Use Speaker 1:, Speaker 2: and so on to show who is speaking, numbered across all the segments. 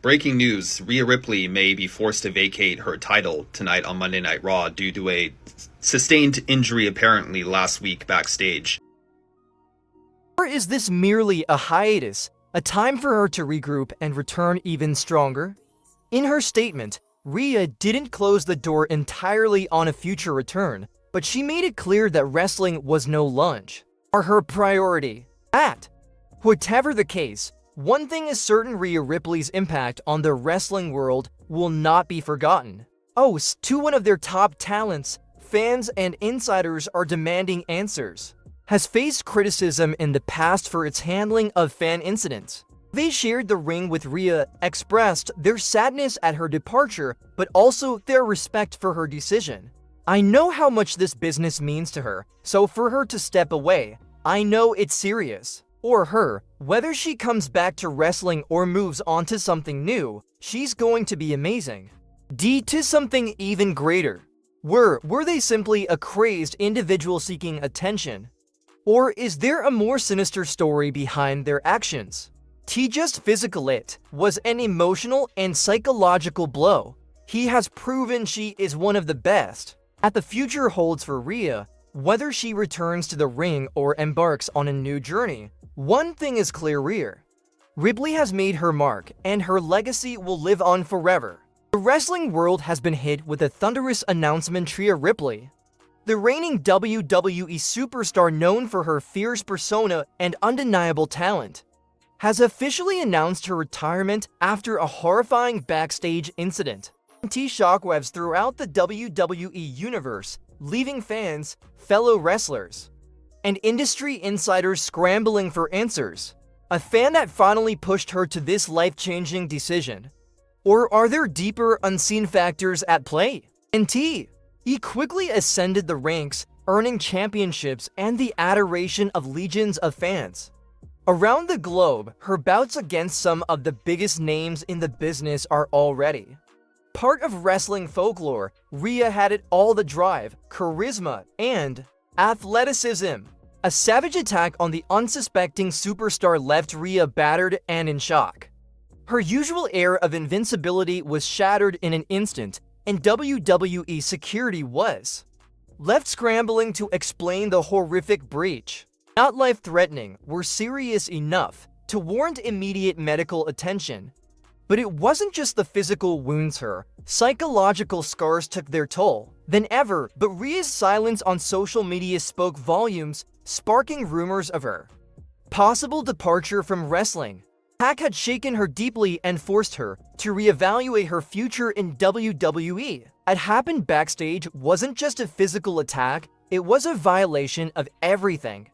Speaker 1: Breaking news, Rhea Ripley may be forced to vacate her title tonight on Monday Night Raw due to a sustained injury apparently last week backstage.
Speaker 2: Or is this merely a hiatus, a time for her to regroup and return even stronger? In her statement, Rhea didn't close the door entirely on a future return, but she made it clear that wrestling was no lunch, or her priority. Whatever the case, one thing is certain: Rhea Ripley's impact on the wrestling world will not be forgotten. To one of their top talents, fans and insiders are demanding answers. Has faced criticism in the past for its handling of fan incidents. They shared the ring with Rhea, expressed their sadness at her departure, but also their respect for her decision. I know how much this business means to her, so for her to step away, I know it's serious. Or her, whether she comes back to wrestling or moves on to something new, she's going to be amazing. To something even greater. Were they simply a crazed individual seeking attention? Or is there a more sinister story behind their actions? Just physical, it was an emotional and psychological blow. He has proven she is one of the best. The future holds for Rhea, whether she returns to the ring or embarks on a new journey. One thing is clear: Rhea Ripley has made her mark, and her legacy will live on forever. The wrestling world has been hit with a thunderous announcement. Rhea Ripley, the reigning WWE superstar known for her fierce persona and undeniable talent, has officially announced her retirement after a horrifying backstage incident. Shockwaves throughout the WWE universe, leaving fans, fellow wrestlers, and industry insiders scrambling for answers. A fan that finally pushed her to this life-changing decision? Or are there deeper, unseen factors at play? He quickly ascended the ranks, earning championships and the adoration of legions of fans. Around the globe, her bouts against some of the biggest names in the business are already part of wrestling folklore. Rhea had it all: the drive, charisma, and athleticism. A savage attack on the unsuspecting superstar left Rhea battered and in shock. Her usual air of invincibility was shattered in an instant, and WWE security was left scrambling to explain the horrific breach. Not life-threatening, were serious enough to warrant immediate medical attention. But it wasn't just the physical wounds her, psychological scars took their toll. Than ever, but Rhea's silence on social media spoke volumes, sparking rumors of her possible departure from wrestling. Hack had shaken her deeply and forced her to reevaluate her future in WWE. What happened backstage wasn't just a physical attack, it was a violation of everything.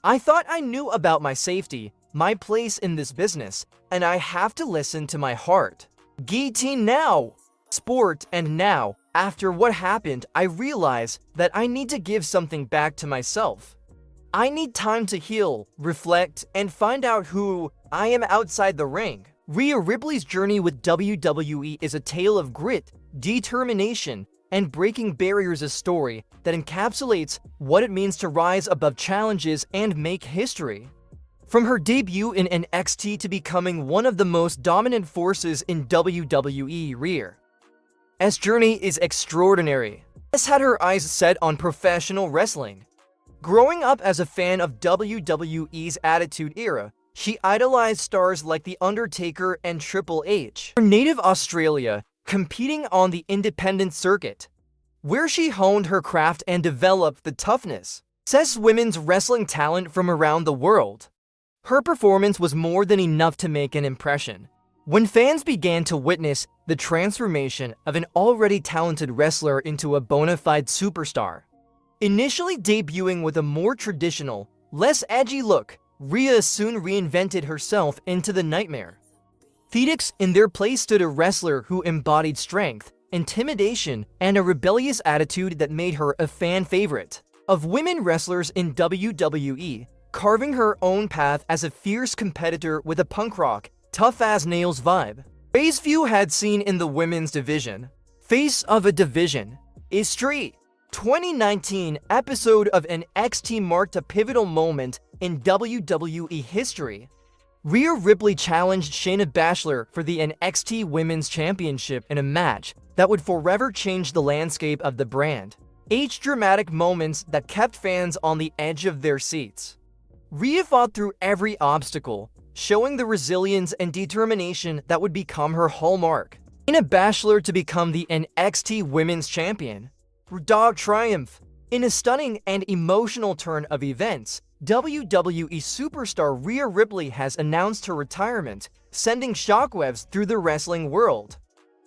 Speaker 2: I thought I knew about my safety, my place in this business, and I have to listen to my heart. Guillotine now! Sport, and now, after what happened, I realize that I need to give something back to myself. I need time to heal, reflect, and find out who I am outside the ring. Rhea Ripley's journey with WWE is a tale of grit, determination, and breaking barriers, a story that encapsulates what it means to rise above challenges and make history. From her debut in NXT to becoming one of the most dominant forces in WWE, Rhea's journey is extraordinary. Has had her eyes set on professional wrestling. Growing up as a fan of WWE's Attitude Era, she idolized stars like The Undertaker and Triple H. Her native Australia, competing on the independent circuit, where she honed her craft and developed the toughness, assess women's wrestling talent from around the world. Her performance was more than enough to make an impression. When fans began to witness the transformation of an already talented wrestler into a bona fide superstar. Initially debuting with a more traditional, less edgy look, Rhea soon reinvented herself into the Nightmare. Thetics in their place stood a wrestler who embodied strength, intimidation, and a rebellious attitude that made her a fan favorite of women wrestlers in WWE, carving her own path as a fierce competitor with a punk rock, tough-as-nails vibe. Rhea's few had seen in the women's division. Face of a division is Street. 2019 episode of NXT marked a pivotal moment in WWE history. Rhea Ripley challenged Shayna Baszler for the NXT Women's Championship in a match that would forever change the landscape of the brand. 8 dramatic moments that kept fans on the edge of their seats. Rhea fought through every obstacle, showing the resilience and determination that would become her hallmark. Shayna Baszler to become the NXT Women's Champion. Raw triumph. In a stunning and emotional turn of events, WWE superstar Rhea Ripley has announced her retirement, sending shockwaves through the wrestling world.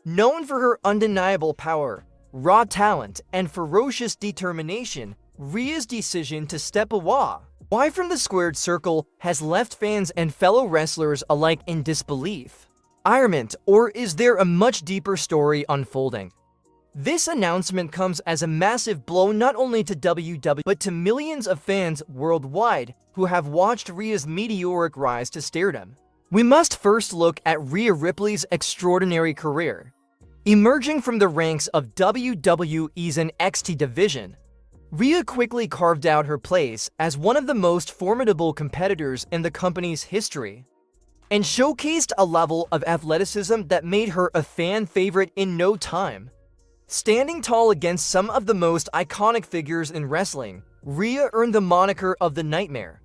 Speaker 2: Known for her undeniable power, raw talent, and ferocious determination, Rhea's decision to step away from the squared circle has left fans and fellow wrestlers alike in disbelief. Irement, or is there a much deeper story unfolding? This announcement comes as a massive blow not only to WWE but to millions of fans worldwide who have watched Rhea's meteoric rise to stardom. We must first look at Rhea Ripley's extraordinary career. Emerging from the ranks of WWE's NXT division, Rhea quickly carved out her place as one of the most formidable competitors in the company's history, and showcased a level of athleticism that made her a fan favorite in no time. Standing tall against some of the most iconic figures in wrestling, Rhea earned the moniker of the Nightmare.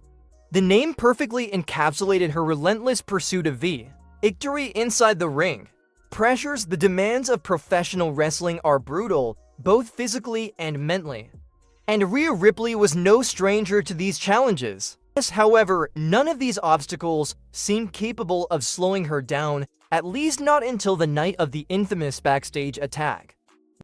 Speaker 2: The name perfectly encapsulated her relentless pursuit of victory inside the ring. Pressures. The demands of professional wrestling are brutal, both physically and mentally. And Rhea Ripley was no stranger to these challenges. However, none of these obstacles seemed capable of slowing her down, at least not until the night of the infamous Backstage attack.